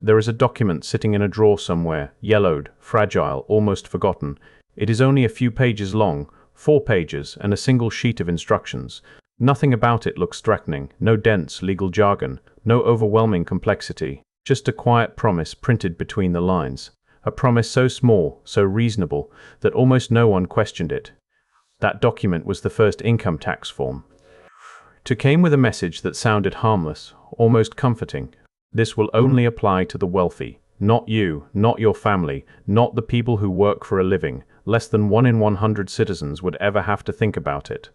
There is a document sitting in a drawer somewhere, yellowed, fragile, almost forgotten. It is only a few pages long, 4 pages, and a single sheet of instructions. Nothing about it looks threatening, no dense legal jargon, no overwhelming complexity, just a quiet promise printed between the lines. A promise so small, so reasonable, that almost no one questioned it. That document was the first income tax form. It came with a message that sounded harmless, almost comforting. This will only apply to the wealthy. Not you, not your family, not the people who work for a living. Less than 1 in 100 citizens would ever have to think about it.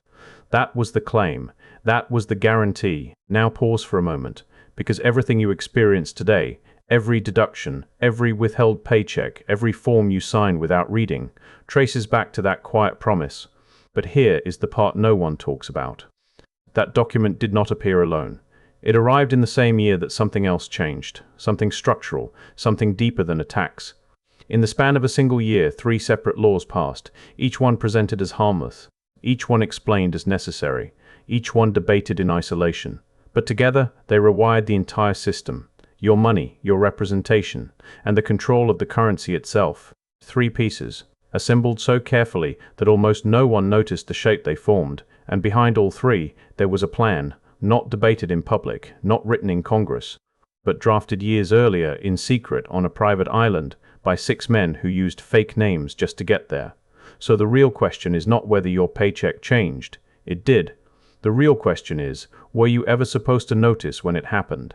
That was the claim. That was the guarantee. Now pause for a moment, because everything you experience today, every deduction, every withheld paycheck, every form you sign without reading, traces back to that quiet promise. But here is the part no one talks about. That document did not appear alone. It arrived in the same year that something else changed, something structural, something deeper than a tax. In the span of a single year, 3 separate laws passed, each one presented as harmless, each one explained as necessary, each one debated in isolation. But together, they rewired the entire system, your money, your representation, and the control of the currency itself. 3 pieces, assembled so carefully that almost no one noticed the shape they formed, and behind all 3, there was a plan, not debated in public, not written in Congress, but drafted years earlier in secret on a private island by 6 men who used fake names just to get there. So the real question is not whether your paycheck changed. It did. The real question is, were you ever supposed to notice when it happened?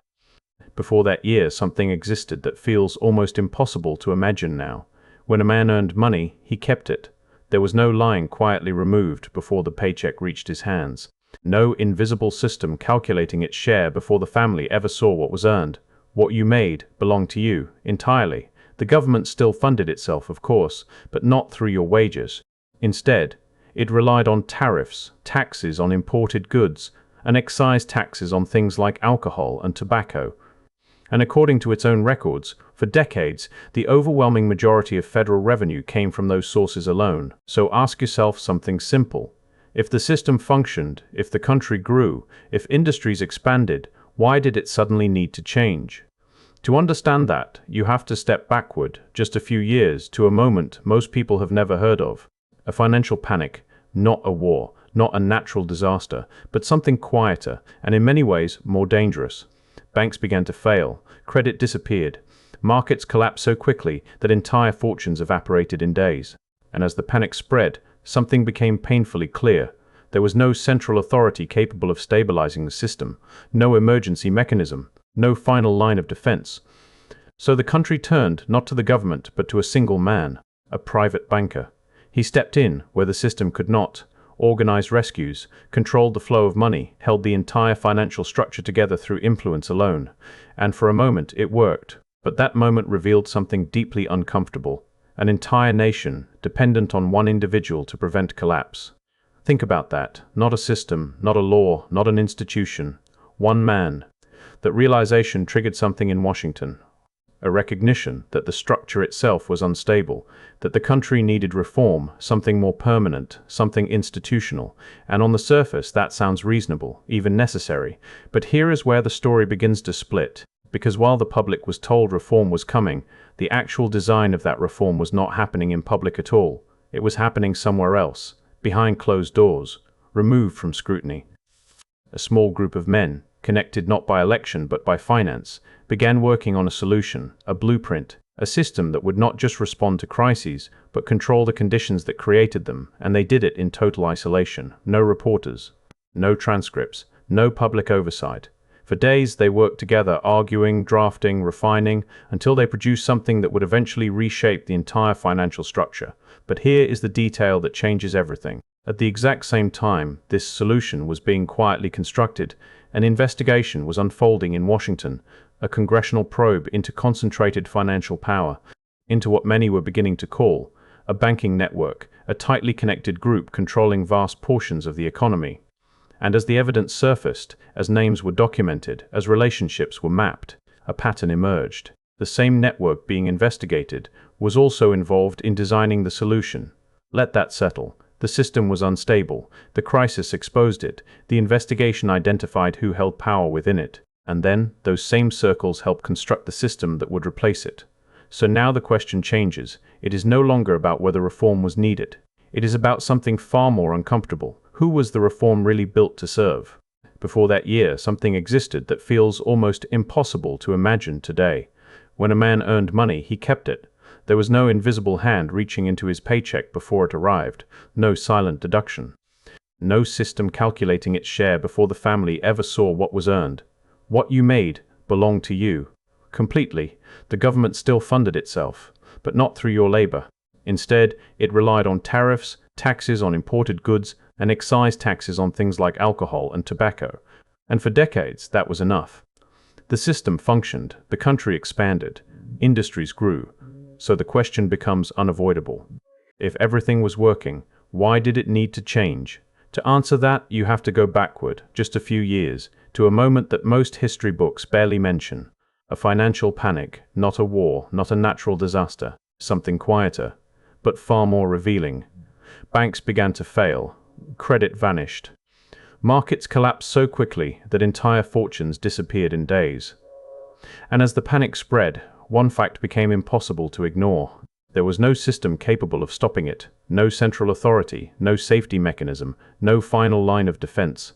Before that year, something existed that feels almost impossible to imagine now. When a man earned money, he kept it. There was no line quietly removed before the paycheck reached his hands. No invisible system calculating its share before the family ever saw what was earned. What you made belonged to you, entirely. The government still funded itself, of course, but not through your wages. Instead, it relied on tariffs, taxes on imported goods, and excise taxes on things like alcohol and tobacco. And according to its own records, for decades, the overwhelming majority of federal revenue came from those sources alone. So ask yourself something simple. If the system functioned, if the country grew, if industries expanded, why did it suddenly need to change? To understand that, you have to step backward just a few years to a moment most people have never heard of. A financial panic, not a war, not a natural disaster, but something quieter and in many ways more dangerous. Banks began to fail, credit disappeared, markets collapsed so quickly that entire fortunes evaporated in days. And as the panic spread, something became painfully clear. There was no central authority capable of stabilizing the system, no emergency mechanism, no final line of defense. So the country turned not to the government but to a single man, a private banker. He stepped in where the system could not, organized rescues, controlled the flow of money, held the entire financial structure together through influence alone. And for a moment it worked. But that moment revealed something deeply uncomfortable. An entire nation, dependent on one individual to prevent collapse. Think about that. Not a system, not a law, not an institution. One man. That realization triggered something in Washington. A recognition that the structure itself was unstable, that the country needed reform, something more permanent, something institutional. And on the surface, that sounds reasonable, even necessary. But here is where the story begins to split. Because while the public was told reform was coming, the actual design of that reform was not happening in public at all. It was happening somewhere else, behind closed doors, removed from scrutiny. A small group of men, connected not by election but by finance, began working on a solution, a blueprint, a system that would not just respond to crises, but control the conditions that created them, and they did it in total isolation. No reporters, no transcripts, no public oversight. For days they worked together, arguing, drafting, refining, until they produced something that would eventually reshape the entire financial structure. But here is the detail that changes everything. At the exact same time this solution was being quietly constructed, an investigation was unfolding in Washington, a congressional probe into concentrated financial power, into what many were beginning to call a banking network, a tightly connected group controlling vast portions of the economy. And as the evidence surfaced, as names were documented, as relationships were mapped, a pattern emerged. The same network being investigated was also involved in designing the solution. Let that settle. The system was unstable. The crisis exposed it. The investigation identified who held power within it. And then, those same circles help construct the system that would replace it. So now the question changes. It is no longer about whether reform was needed. It is about something far more uncomfortable. Who was the reform really built to serve? Before that year, something existed that feels almost impossible to imagine today. When a man earned money, he kept it. There was no invisible hand reaching into his paycheck before it arrived, no silent deduction, no system calculating its share before the family ever saw what was earned. What you made belonged to you. Completely. The government still funded itself, but not through your labor. Instead, it relied on tariffs, taxes on imported goods, and excise taxes on things like alcohol and tobacco. And for decades, that was enough. The system functioned, the country expanded, industries grew. So the question becomes unavoidable. If everything was working, why did it need to change? To answer that, you have to go backward, just a few years, to a moment that most history books barely mention. A financial panic, not a war, not a natural disaster, something quieter, but far more revealing. Banks began to fail. Credit vanished. Markets collapsed so quickly that entire fortunes disappeared in days. And as the panic spread, one fact became impossible to ignore. There was no system capable of stopping it, no central authority, no safety mechanism, no final line of defense.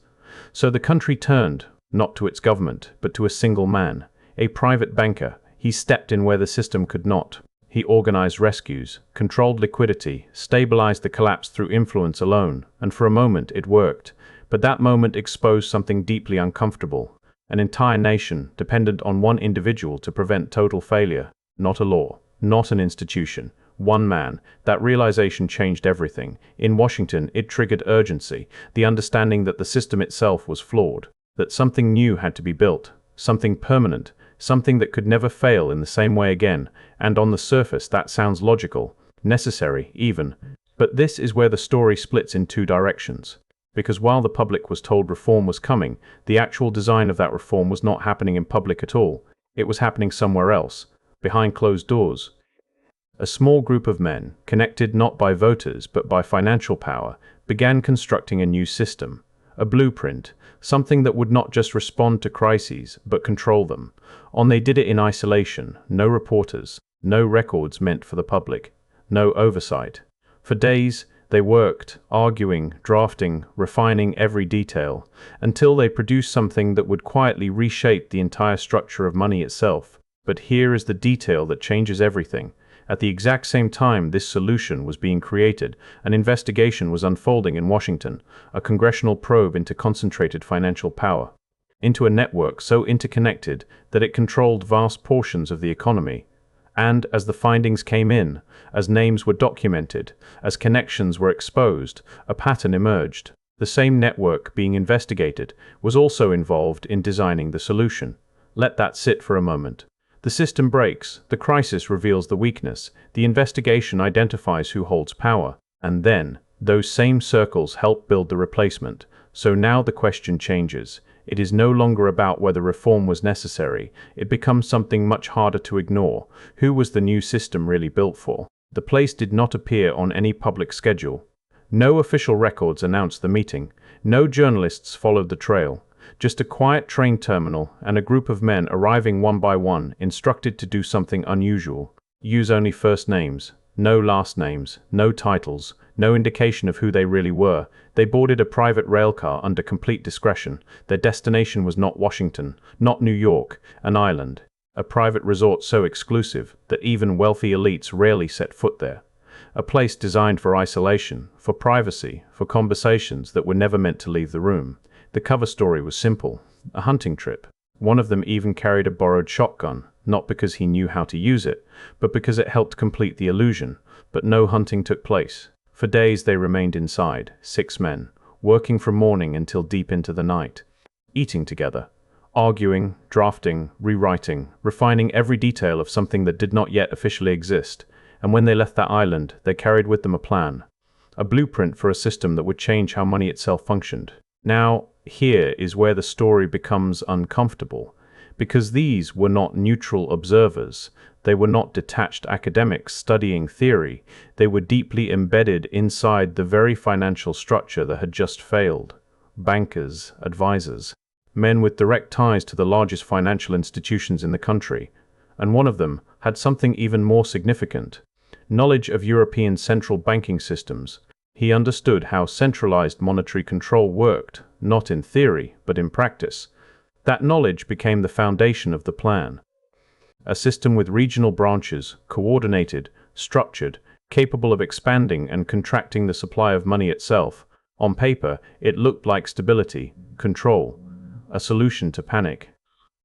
So the country turned, not to its government, but to a single man, a private banker. He stepped in where the system could not. He organized rescues, controlled liquidity, stabilized the collapse through influence alone, and for a moment it worked. But that moment exposed something deeply uncomfortable. An entire nation dependent on one individual to prevent total failure, not a law. Not an institution. One man. That realization changed everything. In Washington, it triggered urgency, the understanding that the system itself was flawed, that something new had to be built, something permanent, something that could never fail in the same way again. And on the surface, that sounds logical, necessary, even. But this is where the story splits in two directions. Because while the public was told reform was coming, the actual design of that reform was not happening in public at all. It was happening somewhere else. Behind closed doors. A small group of men, connected not by voters but by financial power, began constructing a new system, a blueprint, something that would not just respond to crises but control them. And they did it in isolation, no reporters, no records meant for the public, no oversight. For days, they worked, arguing, drafting, refining every detail, until they produced something that would quietly reshape the entire structure of money itself. But here is the detail that changes everything. At the exact same time this solution was being created, an investigation was unfolding in Washington, a congressional probe into concentrated financial power, into a network so interconnected that it controlled vast portions of the economy. And as the findings came in, as names were documented, as connections were exposed, a pattern emerged. The same network being investigated was also involved in designing the solution. Let that sit for a moment. The system breaks, the crisis reveals the weakness, the investigation identifies who holds power, and then, those same circles help build the replacement. So now the question changes. It is no longer about whether reform was necessary. It becomes something much harder to ignore. Who was the new system really built for? The place did not appear on any public schedule. No official records announced the meeting. No journalists followed the trail. Just a quiet train terminal and a group of men arriving one by one, instructed to do something unusual. Use only first names, no last names, no titles, no indication of who they really were. They boarded a private railcar under complete discretion. Their destination was not Washington, not New York, an island, a private resort so exclusive that even wealthy elites rarely set foot there. A place designed for isolation, for privacy, for conversations that were never meant to leave the room. The cover story was simple, a hunting trip. One of them even carried a borrowed shotgun, not because he knew how to use it, but because it helped complete the illusion. But no hunting took place. For days they remained inside, 6 men, working from morning until deep into the night, eating together, arguing, drafting, rewriting, refining every detail of something that did not yet officially exist. And when they left that island, they carried with them a plan, a blueprint for a system that would change how money itself functioned. Now, here is where the story becomes uncomfortable, because these were not neutral observers. They were not detached academics studying theory. They were deeply embedded inside the very financial structure that had just failed. Bankers, advisors, men with direct ties to the largest financial institutions in the country, and one of them had something even more significant: knowledge of European central banking systems. He understood how centralized monetary control worked, not in theory, but in practice. That knowledge became the foundation of the plan. A system with regional branches, coordinated, structured, capable of expanding and contracting the supply of money itself. On paper, it looked like stability, control, a solution to panic.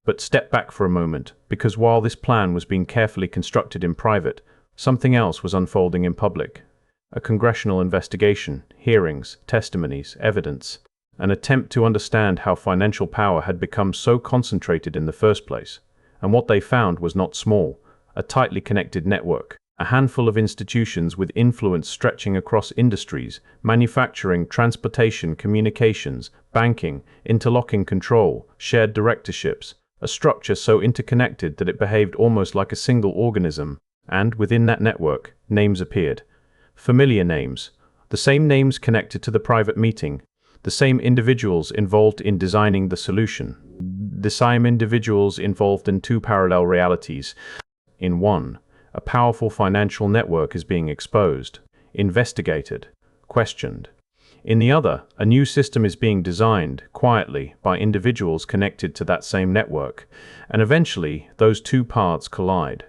But step back for a moment, because while this plan was being carefully constructed in private, something else was unfolding in public. A congressional investigation, hearings, testimonies, evidence, an attempt to understand how financial power had become so concentrated in the first place. And what they found was not small: a tightly connected network, a handful of institutions with influence stretching across industries, manufacturing, transportation, communications, banking, interlocking control, shared directorships, a structure so interconnected that it behaved almost like a single organism. And within that network, names appeared. Familiar names, the same names connected to the private meeting, the same individuals involved in designing the solution, the same individuals involved in two parallel realities. In one, a powerful financial network is being exposed, investigated, questioned. In the other, a new system is being designed, quietly, by individuals connected to that same network. And eventually, those two paths collide,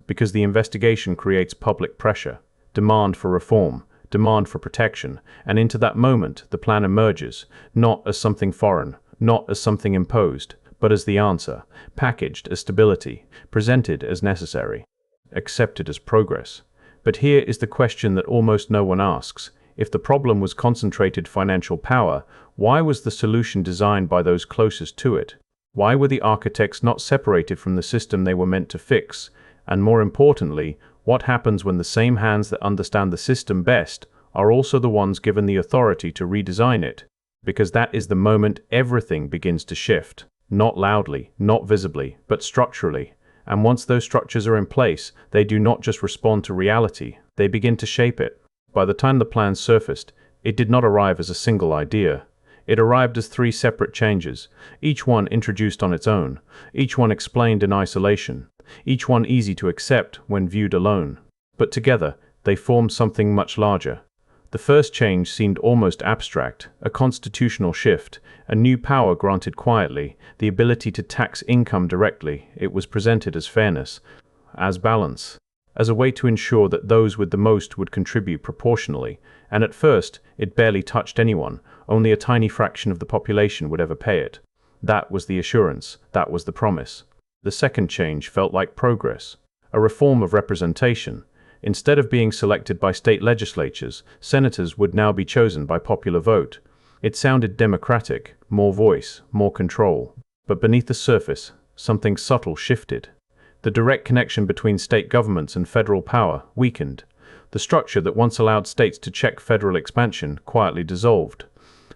because the investigation creates public pressure, demand for reform, demand for protection, and into that moment the plan emerges, not as something foreign, not as something imposed, but as the answer, packaged as stability, presented as necessary, accepted as progress. But here is the question that almost no one asks. If the problem was concentrated financial power, why was the solution designed by those closest to it? Why were the architects not separated from the system they were meant to fix? And more importantly, what happens when the same hands that understand the system best are also the ones given the authority to redesign it? Because that is the moment everything begins to shift. Not loudly, not visibly, but structurally. And once those structures are in place, they do not just respond to reality, they begin to shape it. By the time the plan surfaced, it did not arrive as a single idea. It arrived as three separate changes, each one introduced on its own, each one explained in isolation, each one easy to accept when viewed alone. But together, they formed something much larger. The first change seemed almost abstract, a constitutional shift, a new power granted quietly, the ability to tax income directly. It was presented as fairness, as balance, as a way to ensure that those with the most would contribute proportionally. And at first, it barely touched anyone. Only a tiny fraction of the population would ever pay it. That was the assurance, that was the promise. The second change felt like progress, a reform of representation. Instead of being selected by state legislatures, senators would now be chosen by popular vote. It sounded democratic, more voice, more control. But beneath the surface, something subtle shifted. The direct connection between state governments and federal power weakened. The structure that once allowed states to check federal expansion quietly dissolved.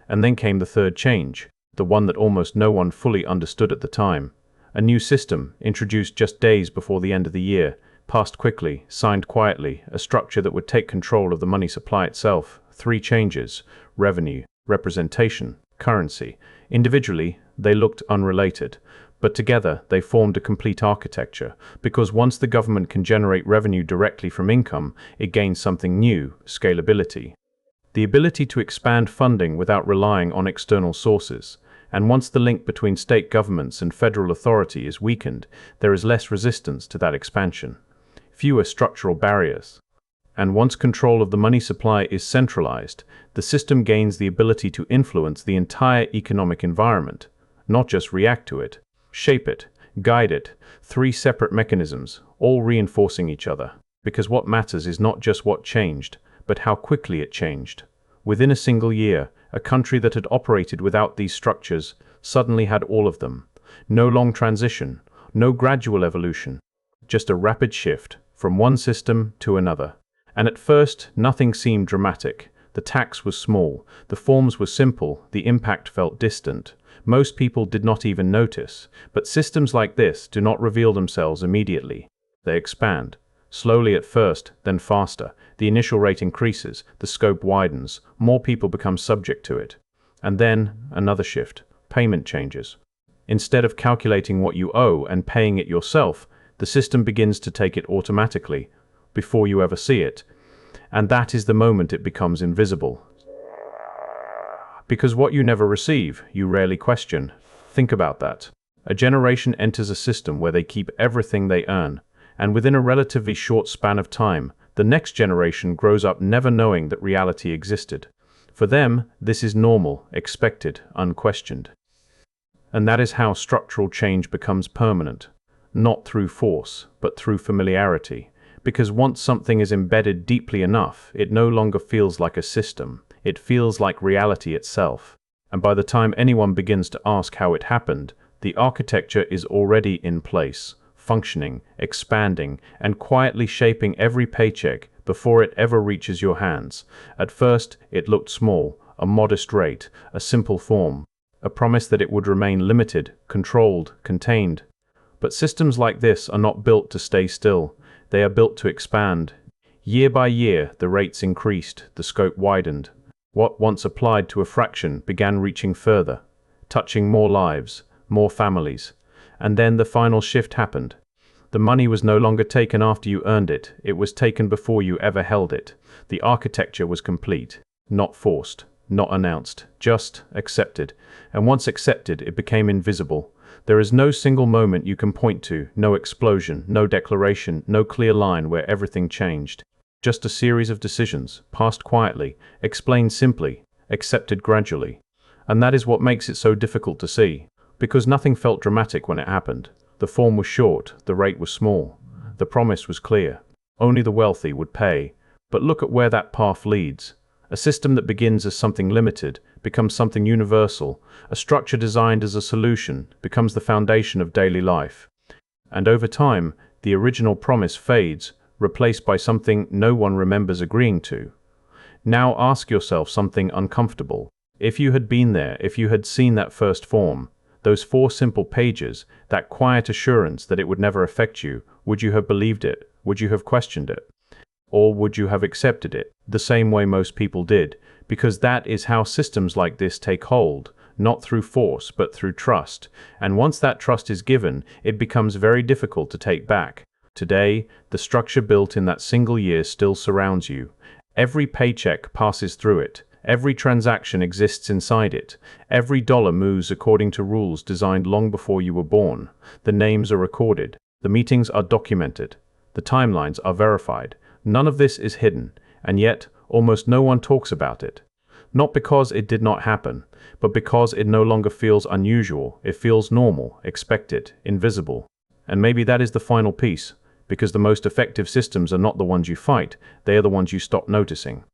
And then came the third change, the one that almost no one fully understood at the time. A new system, introduced just days before the end of the year, passed quickly, signed quietly, a structure that would take control of the money supply itself. Three changes: revenue, representation, currency. Individually, they looked unrelated, but together they formed a complete architecture, because once the government can generate revenue directly from income, it gains something new: scalability. The ability to expand funding without relying on external sources. And once the link between state governments and federal authority is weakened, there is less resistance to that expansion. Fewer structural barriers. And once control of the money supply is centralized, the system gains the ability to influence the entire economic environment, not just react to it, shape it, guide it. Three separate mechanisms, all reinforcing each other. Because what matters is not just what changed, but how quickly it changed. Within a single year, a country that had operated without these structures suddenly had all of them. No long transition, no gradual evolution, just a rapid shift from one system to another. And at first, nothing seemed dramatic. The tax was small, the forms were simple, the impact felt distant. Most people did not even notice. But systems like this do not reveal themselves immediately. They expand. Slowly at first, then faster. The initial rate increases, the scope widens, more people become subject to it. And then, another shift. Payment changes. Instead of calculating what you owe and paying it yourself, the system begins to take it automatically, before you ever see it. And that is the moment it becomes invisible. Because what you never receive, you rarely question. Think about that. A generation enters a system where they keep everything they earn, and within a relatively short span of time, the next generation grows up never knowing that reality existed. For them, this is normal, expected, unquestioned. And that is how structural change becomes permanent. Not through force, but through familiarity. Because once something is embedded deeply enough, it no longer feels like a system. It feels like reality itself. And by the time anyone begins to ask how it happened, the architecture is already in place, functioning, expanding, and quietly shaping every paycheck before it ever reaches your hands. At first, it looked small, a modest rate, a simple form, a promise that it would remain limited, controlled, contained. But systems like this are not built to stay still. They are built to expand. Year by year, the rates increased, the scope widened. What once applied to a fraction began reaching further, touching more lives, more families. And then the final shift happened. The money was no longer taken after you earned it. It was taken before you ever held it. The architecture was complete, not forced, not announced, just accepted. And once accepted, it became invisible. There is no single moment you can point to, no explosion, no declaration, no clear line where everything changed. Just a series of decisions, passed quietly, explained simply, accepted gradually. And that is what makes it so difficult to see. Because nothing felt dramatic when it happened. The form was short, the rate was small. The promise was clear. Only the wealthy would pay. But look at where that path leads. A system that begins as something limited becomes something universal. A structure designed as a solution becomes the foundation of daily life. And over time, the original promise fades, replaced by something no one remembers agreeing to. Now ask yourself something uncomfortable. If you had been there, if you had seen that first form, those 4 simple pages, that quiet assurance that it would never affect you, would you have believed it? Would you have questioned it? Or would you have accepted it, the same way most people did? Because that is how systems like this take hold, not through force, but through trust. And once that trust is given, it becomes very difficult to take back. Today, the structure built in that single year still surrounds you. Every paycheck passes through it. Every transaction exists inside it. Every dollar moves according to rules designed long before you were born. The names are recorded. The meetings are documented. The timelines are verified. None of this is hidden, and yet almost no one talks about it. Not because it did not happen, but because it no longer feels unusual. It feels normal, expected, invisible. And maybe that is the final piece, because the most effective systems are not the ones you fight, they are the ones you stop noticing.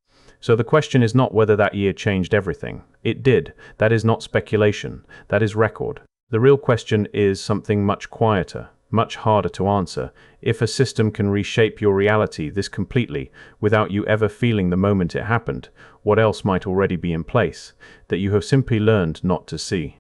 So the question is not whether that year changed everything. It did. That is not speculation. That is record. The real question is something much quieter, much harder to answer. If a system can reshape your reality this completely without you ever feeling the moment it happened, what else might already be in place that you have simply learned not to see?